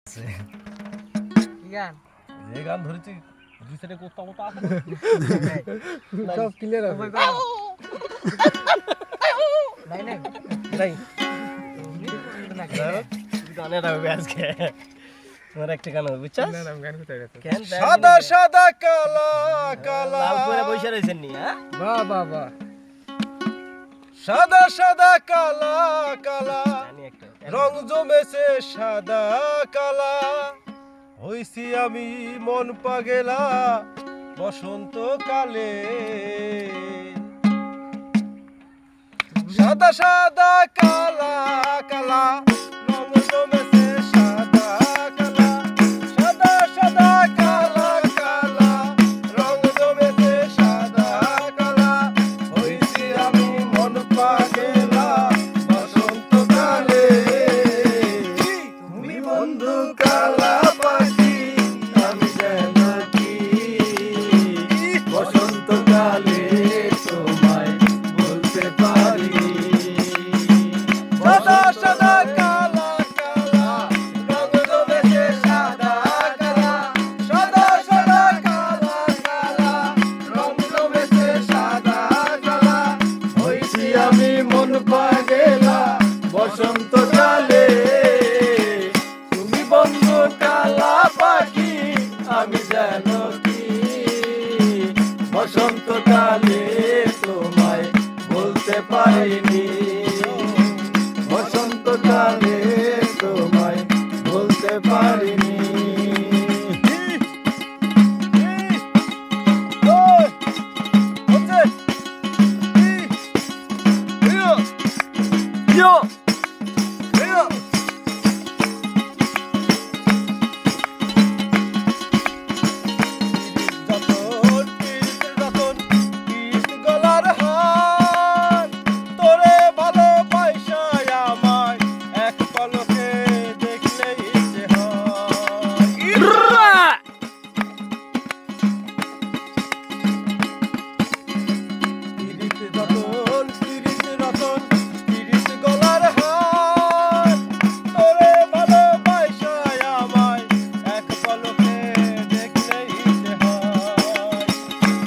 কি গান? যে গান ধরেছি দুই সাইডে কোথা কোথা আছে সব ক্লিয়ার হবে। নাই নাই নাই নাই গানের হবে আজকে তোমার একটা গান হবে বুঝছস না, আমি গান কোথায় গেছে? কেন সাদা সাদা কালা কালা লাল করে বসে রইছেন নি হ্যাঁ বাহ বাহ বাহ। সাদা সাদা কালা কালা জানি একটা রং জমেছে সাদা কালা হইছি আমি মন পাগেলা বসন্ত কালে সাদা সাদা কালা কালা রং জমেছে সাদা কালা সাদা সাদা কালা কালা রং জমেছে সাদা কালা হইছি আমি মন পাগেলা বসন্ত কালে তুমি বন্ধু কালা পাখি আমি যেন কি বসন্ত কালে তোমায় বলতে পারি সাদা সাদা কালা কালা রং জমেছে সাদা কালা সাদা সাদা কালা কালা রং জমেছে সাদা কালা হইছি আমি মন পাগেলা বসন্ত কালে তুমি বন্ধু কালা পাখি আমি যেন কি বসন্ত কালে তোমায় বলতে পারিনি বসন্ত কালে তোমায় বলতে পারিনি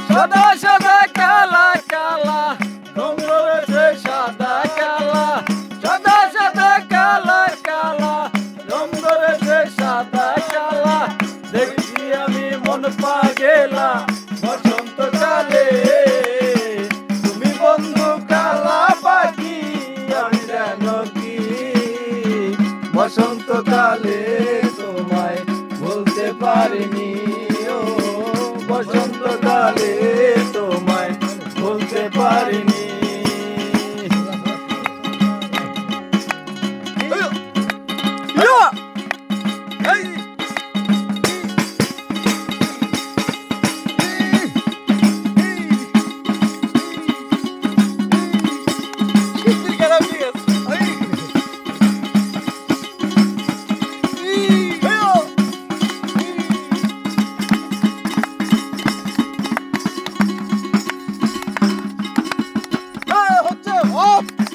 সাদা সাদা কালা কালা রং রয়েছে সাদা কালা সাদা সাদা কালা কালা রং রয়েছে সাদা কালা দেখছি আমি মন পাগল